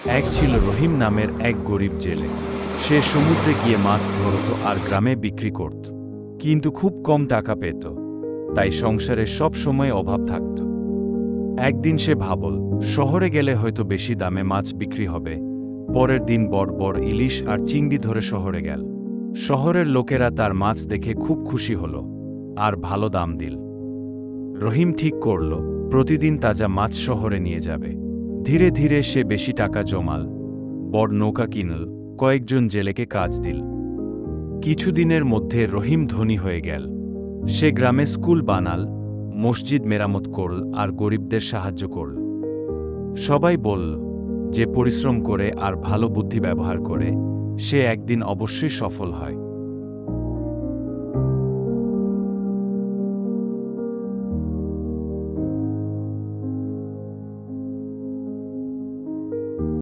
এক ছিল রহিম নামের এক গরিব জেলে। সে সমুদ্রে গিয়ে মাছ ধরত আর গ্রামে বিক্রি করত, কিন্তু খুব কম টাকা পেত, তাই সংসারে সব সময় অভাব থাকত। একদিন সে ভাবল, শহরে গেলে হয়তো বেশি দামে মাছ বিক্রি হবে। পরের দিন বড় বড় ইলিশ আর চিংড়ি ধরে শহরে গেল। শহরের লোকেরা তার মাছ দেখে খুব খুশি হল আর ভালো দাম দিল। রহিম ঠিক করল, প্রতিদিন তাজা মাছ শহরে নিয়ে যাবে। ধীরে ধীরে সে বেশি টাকা জমাল, বড় নৌকা কিনল, কয়েকজন জেলেকে কাজ দিল। কিছুদিনের মধ্যে রহিম ধনী হয়ে গেল। সে গ্রামে স্কুল বানাল, মসজিদ মেরামত করল আর গরিবদের সাহায্য করল। সবাই বলল, যে পরিশ্রম করে আর ভালো বুদ্ধি ব্যবহার করে সে একদিন অবশ্যই সফল হয়।